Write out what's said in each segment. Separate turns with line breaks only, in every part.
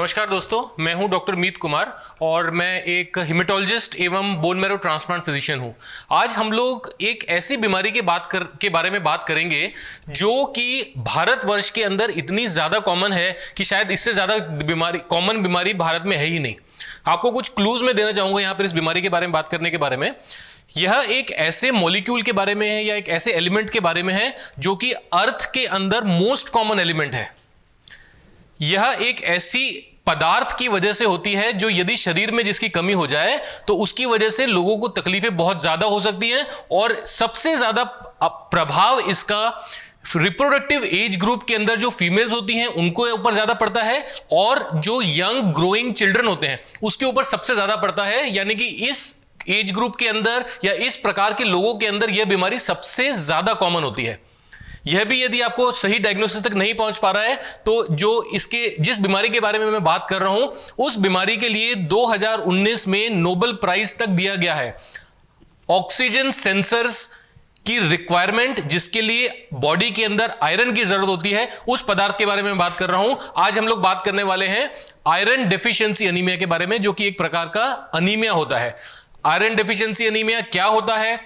नमस्कार दोस्तों, मैं हूं डॉक्टर मीत कुमार और मैं एक हिमेटोलॉजिस्ट एवं बोन मैरो ट्रांसप्लांट फिजिशियन हूं। आज हम लोग एक ऐसी बीमारी के बारे में बात करेंगे जो कि भारतवर्ष के अंदर इतनी ज़्यादा कॉमन है कि शायद इससे ज़्यादा कॉमन बीमारी भारत में है ही नहीं। आपको कुछ क्लूज में देना चाहूँगा यहाँ पर इस बीमारी के बारे में बात करने के बारे में। यह एक ऐसे मॉलिक्यूल के बारे में है या एक ऐसे एलिमेंट के बारे में है जो कि अर्थ के अंदर मोस्ट कॉमन एलिमेंट है। यह एक ऐसी पदार्थ की वजह से होती है जो यदि शरीर में जिसकी कमी हो जाए तो उसकी वजह से लोगों को तकलीफें बहुत ज्यादा हो सकती हैं और सबसे ज्यादा प्रभाव इसका रिप्रोडक्टिव एज ग्रुप के अंदर जो फीमेल्स होती हैं उनको ऊपर ज्यादा पड़ता है और जो यंग ग्रोइंग चिल्ड्रन होते हैं उसके ऊपर सबसे ज्यादा पड़ता है। यानी कि इस एज ग्रुप के अंदर या इस प्रकार के लोगों के अंदर यह बीमारी सबसे ज्यादा कॉमन होती है। यह भी यदि आपको सही डायग्नोसिस तक नहीं पहुंच पा रहा है तो जो इसके जिस बीमारी के बारे में मैं बात कर रहा हूं उस बीमारी के लिए 2019 में नोबेल प्राइज तक दिया गया है। ऑक्सीजन सेंसर्स की रिक्वायरमेंट जिसके लिए बॉडी के अंदर आयरन की जरूरत होती है उस पदार्थ के बारे में बात कर रहा हूं। आज हम लोग बात करने वाले हैं आयरन डेफिशिएंसी एनीमिया के बारे में, जो कि एक प्रकार का अनीमिया होता है। आयरन डेफिशिएंसी एनीमिया क्या होता है,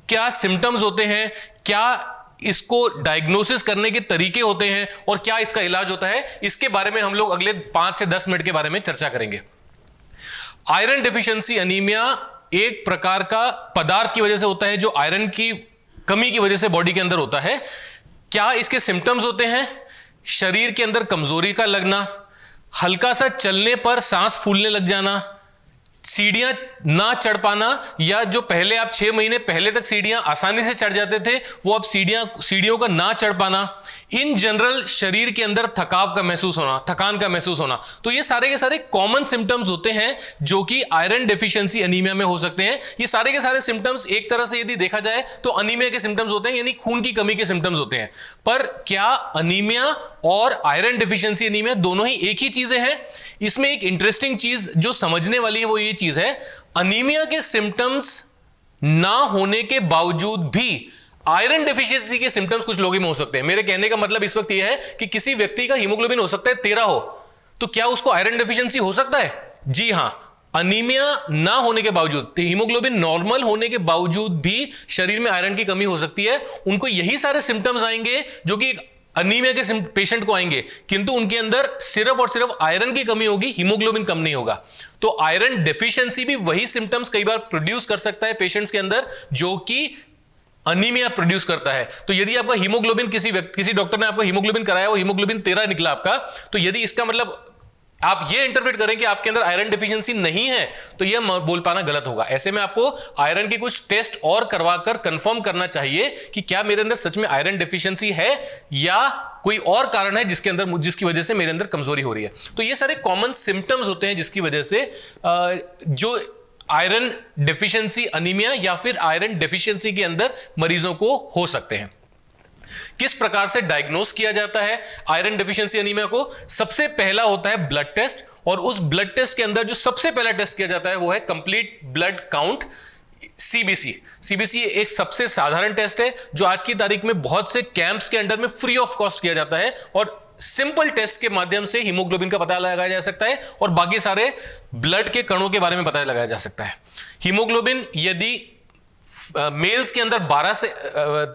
क्या सिम्टम्स होते हैं, क्या इसको डायग्नोसिस करने के तरीके होते हैं और क्या इसका इलाज होता है, इसके बारे में हम लोग अगले 5 से 10 मिनट के बारे में चर्चा करेंगे। आयरन डेफिशिएंसी अनीमिया एक प्रकार का पदार्थ की वजह से होता है जो आयरन की कमी की वजह से बॉडी के अंदर होता है। क्या इसके सिम्टम्स होते हैं? शरीर के अंदर कमजोरी का लगना, हल्का सा चलने पर सांस फूलने लग जाना, सीढ़ियां ना चढ़ पाना, या जो पहले आप 6 महीने पहले तक सीढ़ियां आसानी से चढ़ जाते थे वो अब सीढ़ियों का ना चढ़ पाना, इन जनरल शरीर के अंदर थकान का महसूस होना। तो ये सारे के सारे कॉमन सिम्टम्स होते हैं जो कि आयरन डेफिशिएंसी अनीमिया में हो सकते हैं। ये सारे के सारे सिम्टम्स एक तरह से यदि देखा जाए तो अनीमिया के सिम्टम्स होते हैं, यानी खून की कमी के सिम्टम्स होते हैं। पर क्या अनीमिया और आयरन डेफिशिएंसी अनीमिया दोनों ही एक ही चीजें हैं? इसमें एक इंटरेस्टिंग चीज जो समझने वाली है वो ये चीज है, अनीमिया के सिम्टम्स ना होने के बावजूद भी आयरन डेफिशिएंसी के सिम्टम्स कुछ लोगों में हो सकते हैं। मेरे कहने का मतलब इस वक्त यह है कि किसी व्यक्ति का हीमोग्लोबिन हो सकता है 13 हो, तो क्या उसको आयरन डेफिशिएंसी हो सकता है? जी हां, अनीमिया ना होने के बावजूद, हीमोग्लोबिन नॉर्मल होने के बावजूद भी शरीर में आयरन की कमी हो सकती है। उनको यही सारे सिम्टम्स आएंगे जो कि अनीमिया के पेशेंट को आएंगे, किंतु उनके अंदर सिर्फ और सिर्फ आयरन की कमी होगी, हीमोग्लोबिन कम नहीं होगा। तो आयरन डेफिशिएंसी भी वही सिम्टम्स कई बार प्रोड्यूस कर सकता है पेशेंट्स के अंदर जो कि अनीमिया प्रोड्यूस करता है। तो यदि आपका हीमोग्लोबिन किसी डॉक्टर ने आपका हीमोग्लोबिन कराया, वो हीमोग्लोबिन 13 निकला आपका, तो यदि इसका मतलब आप ये इंटरप्रेट करें कि आपके अंदर आयरन डेफिशिएंसी नहीं है तो यह बोल पाना गलत होगा। ऐसे में आपको आयरन के कुछ टेस्ट और करवाकर कंफर्म करना चाहिए कि क्या मेरे अंदर सच में आयरन डेफिशिएंसी है या कोई और कारण है जिसकी वजह से मेरे अंदर कमजोरी हो रही है। तो ये सारे कॉमन सिम्टम्स होते हैं जिसकी वजह से जो आयरन डेफिशिएंसी अनीमिया या फिर आयरन डेफिशिएंसी के अंदर मरीजों को हो सकते हैं। किस प्रकार से डायग्नोस किया जाता है आयरन डेफिशिएंसी अनीमिया को? सबसे पहला होता है ब्लड टेस्ट, और उस ब्लड टेस्ट के अंदर जो सबसे पहला टेस्ट किया जाता है वो है कंप्लीट ब्लड काउंट, सीबीसी एक सबसे साधारण टेस्ट है जो आज की तारीख में बहुत से कैंप्स के अंडर में फ्री ऑफ कॉस्ट किया जाता है और सिंपल टेस्ट के माध्यम से हीमोग्लोबिन का पता लगाया जा सकता है और बाकी सारे ब्लड के कणों के बारे में पता लगाया जा सकता है। हीमोग्लोबिन यदि मेल्स के अंदर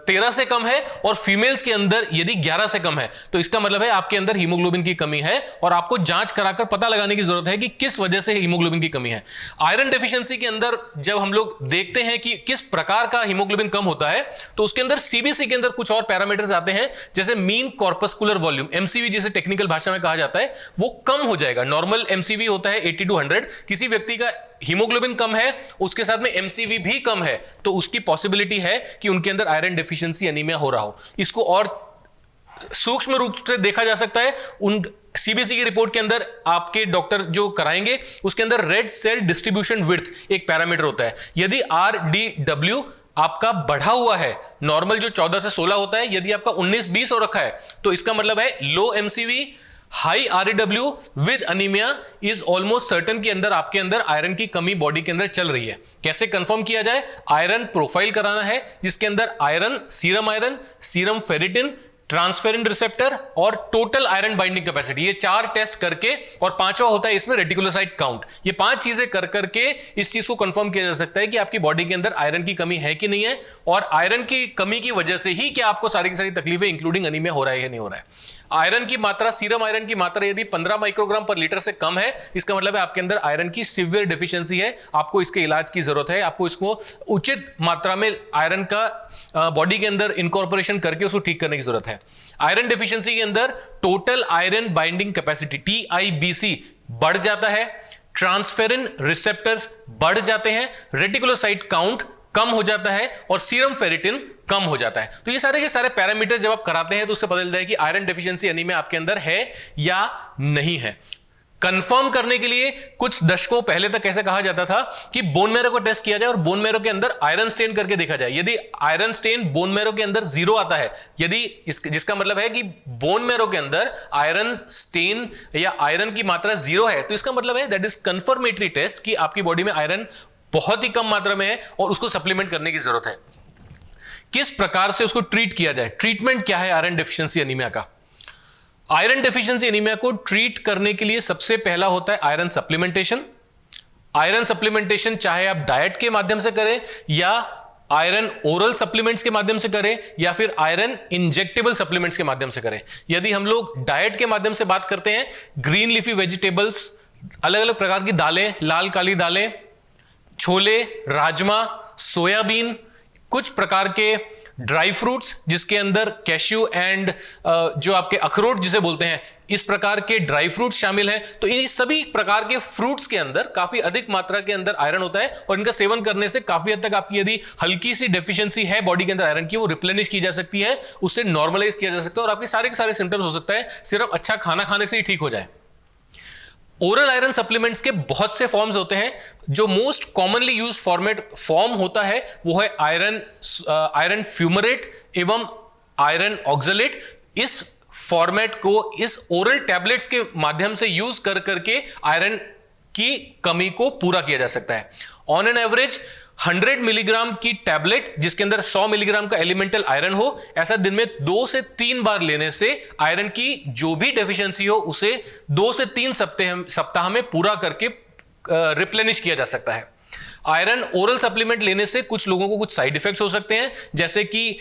13 से कम है और फीमेल्स के अंदर यदि 11 से कम है तो इसका मतलब है आपके अंदर हीमोग्लोबिन की कमी है और आपको जांच कराकर पता लगाने की जरूरत है कि किस वजह से हीमोग्लोबिन की कमी है। आयरन डेफिशिएंसी के अंदर जब हम लोग देखते हैं कि किस प्रकार का हीमोग्लोबिन कम होता है तो उसके अंदर सीबीसी के अंदर कुछ और पैरामीटर्स आते हैं, जैसे मीन कॉर्पस्कुलर वॉल्यूम, एमसीवी जिसे टेक्निकल भाषा में कहा जाता है, वो कम हो जाएगा। नॉर्मल एमसीवी होता है 80 to 100, किसी व्यक्ति का हीमोग्लोबिन कम है उसके साथ में एमसीवी भी कम है तो उसकी पॉसिबिलिटी है कि उनके अंदर आयरन डेफिशिएंसी अनीमिया हो रहा हो। इसको और सूक्ष्म रूप से देखा जा सकता है, उन सीबीसी की रिपोर्ट के अंदर आपके डॉक्टर जो कराएंगे उसके अंदर रेड सेल डिस्ट्रीब्यूशन विड्थ एक पैरामीटर होता है। यदि RDW आपका बढ़ा हुआ है, नॉर्मल जो 14 से 16 होता है, यदि आपका 19-20 हो रखा है तो इसका मतलब है low MCV high RDW with anaemia is almost certain के अंदर आपके अंदर आयरन की कमी बॉडी के अंदर चल रही है। कैसे कंफर्म किया जाए? आयरन प्रोफाइल कराना है जिसके अंदर iron, serum ferritin, transferrin receptor और टोटल आयरन बाइंडिंग कैपेसिटी, ये 4 टेस्ट करके, और 5वां होता है इसमें रेटिकुलोसाइट काउंट। ये 5 चीजें कर करके इस चीज को कंफर्म किया जा सकता है कि आपकी बॉडी के अंदर आयरन की कमी है कि नहीं है, और आयरन की कमी की वजह से ही क्या आपको सारी की सारी तकलीफें इंक्लूडिंग अनीमिया हो रहा है या नहीं हो रहा है। आयरन की मात्रा, सीरम आयरन की मात्रा यदि 15 माइक्रोग्राम पर लीटर से कम है, इसका मतलब है आपके अंदर आयरन की सीवियर डेफिशिएंसी है, आपको इसके इलाज की जरूरत है, आपको इसको उचित मात्रा में आयरन का बॉडी के अंदर इनकॉर्पोरेशन करके उसको ठीक करने की जरूरत है। आयरन डेफिशिएंसी के अंदर total iron binding capacity TIBC बढ़ जाता है, ट्रांसफेरिन रिसेप्टर्स बढ़ जाते हैं, रेटिकुलोसाइट काउंट कम हो जाता है और सीरम फेरिटिन कम हो जाता है। तो ये सारे के सारे पैरामीटर जब आप कराते हैं तो उससे पता चलता है कि आयरन डेफिशिएंसी एनीमिया आपके अंदर है या नहीं है। कंफर्म करने के लिए कुछ दशकों पहले तक ऐसे कहा जाता था कि बोन मैरो को टेस्ट किया जाए और बोन मैरो के अंदर आयरन स्टेन करके देखा जाए। यदि आयरन स्टेन बोन मैरो के अंदर 0 आता है, जिसका मतलब है कि बोन मैरो के अंदर आयरन स्टेन या आयरन की मात्रा 0 है, तो इसका मतलब है दैट इज कंफर्मेटरी टेस्ट कि आपकी बॉडी में आयरन बहुत ही कम मात्रा में है और उसको सप्लीमेंट करने की जरूरत है। किस प्रकार से उसको ट्रीट किया जाए, ट्रीटमेंट क्या है आयरन डेफिशिएंसी एनीमिया का? आयरन डेफिशिएंसी एनीमिया को ट्रीट करने के लिए सबसे पहला होता है आयरन सप्लीमेंटेशन। आयरन सप्लीमेंटेशन चाहे आप डाइट के माध्यम से करें या आयरन ओरल सप्लीमेंट्स के माध्यम से करें या फिर आयरन इंजेक्टेबल सप्लीमेंट्स के माध्यम से करें। यदि हम लोग डाइट के माध्यम से बात करते हैं, ग्रीन लीफी वेजिटेबल्स, अलग अलग प्रकार की दालें, लाल काली दालें, छोले, राजमा, सोयाबीन, कुछ प्रकार के ड्राई फ्रूट्स जिसके अंदर कैश्यू एंड जो आपके अखरोट जिसे बोलते हैं, इस प्रकार के ड्राई फ्रूट्स शामिल हैं। तो इन सभी प्रकार के फ्रूट्स के अंदर काफी अधिक मात्रा के अंदर आयरन होता है और इनका सेवन करने से काफी हद तक आपकी यदि हल्की सी डेफिशिएंसी है बॉडी के अंदर आयरन की, वो रिप्लेनिश की जा सकती है, उससे नॉर्मलाइज किया जा सकता है और आपके सारे के सारे सिम्टम्स हो सकता है सिर्फ अच्छा खाना खाने से ही ठीक हो जाए। ओरल आयरन सप्लीमेंट्स के बहुत से फॉर्म्स होते हैं। जो मोस्ट कॉमनली यूज फॉर्म होता है वो है आयरन फ्यूमरेट एवं आयरन ऑक्सलेट। इस फॉर्मेट को इस ओरल टैबलेट्स के माध्यम से यूज कर करके आयरन की कमी को पूरा किया जा सकता है। ऑन एन एवरेज 100 मिलीग्राम की टैबलेट जिसके अंदर 100 मिलीग्राम का एलिमेंटल आयरन हो, ऐसा दिन में 2 से 3 बार लेने से आयरन की जो भी डेफिशिएंसी हो उसे 2 से 3 सप्ताह में पूरा करके रिप्लेनिश किया जा सकता है। आयरन ओरल सप्लीमेंट लेने से कुछ लोगों को कुछ साइड इफेक्ट्स हो सकते हैं, जैसे कि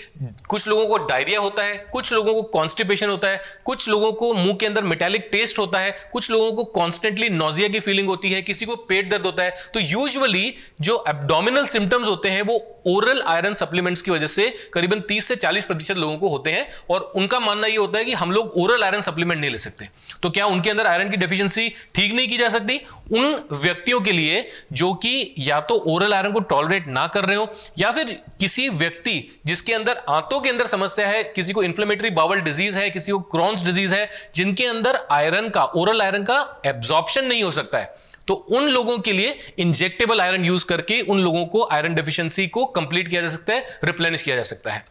कुछ लोगों को डायरिया होता है, कुछ लोगों को कॉन्स्टिपेशन होता है, कुछ लोगों को मुंह के अंदर मेटालिक टेस्ट होता है, कुछ लोगों को कॉन्स्टेंटली नोजिया की फीलिंग होती है, किसी को पेट दर्द होता है। तो यूजुअली जो एब्डोमिनल सिम्टम्स होते हैं वो ओरल आयरन सप्लीमेंट्स की वजह से करीबन 30 से 40% लोगों को होते हैं और उनका मानना यह होता है कि हम लोग ओरल आयरन सप्लीमेंट नहीं ले सकते। तो क्या उनके अंदर आयरन की डेफिशिएंसी ठीक नहीं की जा सकती? उन व्यक्तियों के लिए जो कि या तो ओरल आयरन को टॉलरेट ना कर रहे हो या फिर किसी व्यक्ति जिसके अंदर आंतों के अंदर समस्या है, किसी को इन्फ्लेमेटरी बाउल डिजीज है, किसी को क्रॉन्स डिजीज है, जिनके अंदर आयरन का, ओरल आयरन का एब्जॉर्प्शन नहीं हो सकता है, तो उन लोगों के लिए इंजेक्टेबल आयरन यूज करके उन लोगों को आयरन डेफिशिएंसी को कंप्लीट किया जा सकता है, रिप्लेनिश किया जा सकता है।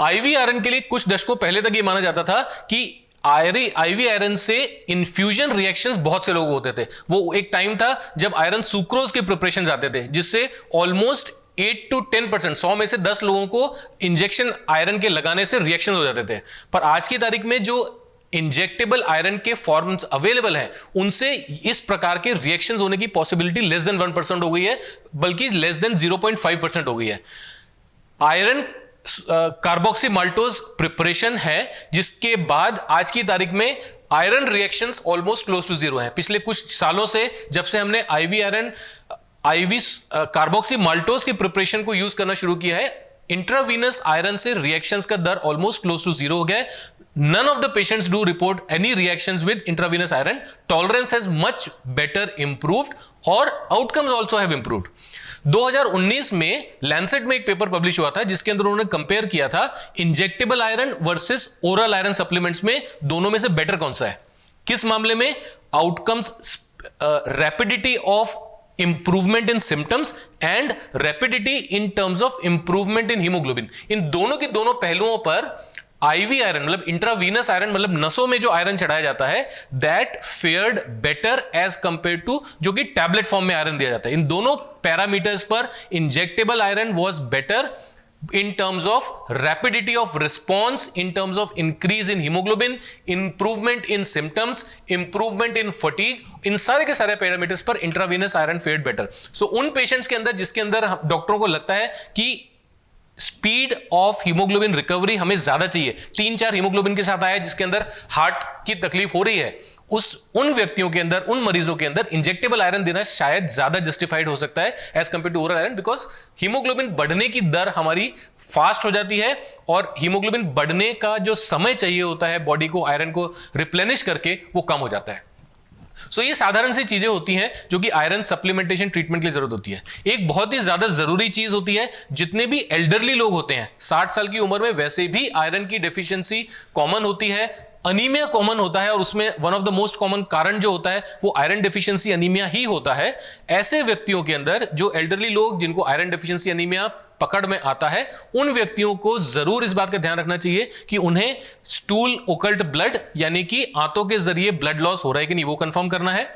आईवी आयरन के लिए कुछ दशकों पहले तक यह माना जाता था कि आईवी आयरन से इन्फ्यूजन रिएक्शंस बहुत से लोग होते थे। वो एक टाइम था जब आयरन सुक्रोज के प्रिपरेशन आते थे जिससे ऑलमोस्ट 8 to 10%, 100 में से 10 लोगों को इंजेक्शन आयरन के लगाने से रिएक्शन हो जाते थे। पर आज की तारीख में जो इंजेक्टेबल आयरन के फॉर्म्स अवेलेबल हैं उनसे इस प्रकार के रिएक्शंस होने की पॉसिबिलिटी लेस देन 1% हो गई है, बल्कि लेस देन 0.5% हो गई है। आयरन कार्बोक्सी माल्टोज प्रिपरेशन है जिसके बाद आज की तारीख में iron reactions almost close to 0 है। पिछले कुछ सालों से जब से हमने आईवी कार्बोक्सी माल्टोज की प्रिपरेशन को यूज करना शुरू किया है, इंट्रावीनस आयरन से रिएक्शंस का दर ऑलमोस्ट क्लोज टू 0 हो गया है। None of the patients do report any reactions with intravenous iron. Tolerance has much better improved और outcomes also have improved. 2019 में लैंसेट में एक पेपर पब्लिश हुआ था जिसके अंदर उन्होंने कंपेयर किया था injectable iron versus oral iron supplements में दोनों में से बेटर कौन सा है। किस मामले में? Outcomes, rapidity of improvement in symptoms and rapidity in terms of improvement in haemoglobin. इन दोनों के दोनों पहलुओं पर आईवी आयरन मतलब इंट्रावीनस आयरन मतलब नसों में जो आयरन चढ़ाया जाता है that fared better as compare to जो कि टैबलेट फॉर्म में आयरन दिया जाता है। इन दोनों पैरामीटर्स पर injectable iron was better in terms of rapidity of response, in terms of increase in hemoglobin, improvement in symptoms, improvement in fatigue, इन सारे के सारे पैरामीटर्स पर इंट्रावेनस आयरन फेयर्ड बेटर. सो उन पेशेंट्स के अंदर जिसके अंदर डॉक्टरों को लगता है कि स्पीड ऑफ हीमोग्लोबिन रिकवरी हमें ज्यादा चाहिए, 3-4 हीमोग्लोबिन के साथ आया जिसके अंदर हार्ट की तकलीफ हो रही है, उन व्यक्तियों के अंदर, उन मरीजों के अंदर इंजेक्टेबल आयरन देना शायद ज्यादा जस्टिफाइड हो सकता है as compare to oral iron, because haemoglobin बढ़ने की दर हमारी फास्ट हो जाती है और हीमोग्लोबिन बढ़ने का जो समय चाहिए होता है बॉडी को आयरन को रिप्लेनिश करके, वो कम हो जाता है. सो ये साधारण सी चीजें होती हैं जो कि आयरन सप्लीमेंटेशन ट्रीटमेंट के लिए जरूरत होती है. एक बहुत ही ज्यादा जरूरी चीज होती है, जितने भी एल्डरली लोग होते हैं 60 साल की उम्र में, वैसे भी आयरन की डेफिशिएंसी कॉमन होती है, अनीमिया कॉमन होता है, और उसमें one of the most common कारण जो होता है वो आयरन डेफिशिएंसी अनीमिया ही होता है. ऐसे व्यक्तियों के अंदर, जो एल्डरली लोग जिनको आयरन डेफिशिएंसी अनीमिया पकड़ में आता है, उन व्यक्तियों को जरूर इस बात का ध्यान रखना चाहिए कि उन्हें स्टूल ओकल्ट ब्लड यानी कि आंतों के जरिए ब्लड लॉस हो रहा है कि नहीं, वो कंफर्म करना है.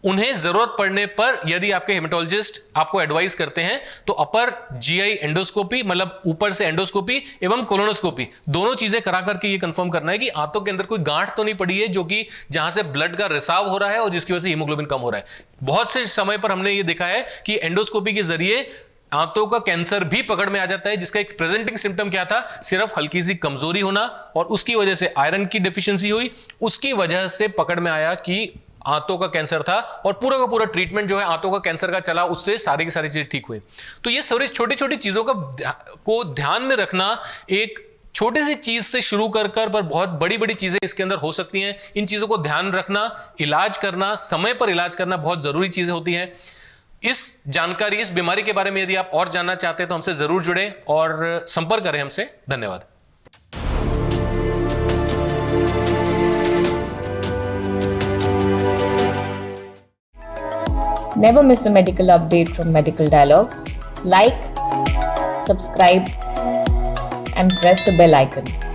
उन्हें जरूरत पड़ने पर यदि आपके हेमेटोलॉजिस्ट आपको एडवाइस करते हैं तो अपर जीआई एंडोस्कोपी, मतलब ऊपर से एंडोस्कोपी एवं कोलोनोस्कोपी, दोनों चीजें करा करके ये कंफर्म करना है कि आंतों के अंदर कोई गांठ तो नहीं पड़ी है जो कि जहां से ब्लड का रिसाव हो रहा है और जिसकी वजह से हीमोग्लोबिन कम हो रहा है. बहुत से समय पर हमने ये देखा है कि एंडोस्कोपी के जरिए आंतों का कैंसर भी पकड़ में आ जाता है, जिसका एक प्रेजेंटिंग सिम्टम क्या था, सिर्फ हल्की सी कमजोरी होना, और उसकी वजह से आयरन की डेफिशिएंसी हुई, उसकी वजह से पकड़ में आया कि आंतों का कैंसर था, और पूरा का पूरा ट्रीटमेंट जो है आंतों का कैंसर का चला, उससे सारी की सारी चीजें ठीक हुई. तो ये सारी छोटी छोटी चीजों को ध्यान में रखना, एक छोटी सी चीज से शुरू कर पर बहुत बड़ी बड़ी चीजें इसके अंदर हो सकती हैं. इन चीजों को ध्यान रखना, इलाज करना, समय पर इलाज करना बहुत जरूरी चीजें होती हैं. इस जानकारी, इस बीमारी के बारे में यदि आप और जानना चाहते हैं तो हमसे जरूर जुड़ें और संपर्क करें हमसे. धन्यवाद.
Never miss a medical update from Medical Dialogues. Like, subscribe, and press the bell icon.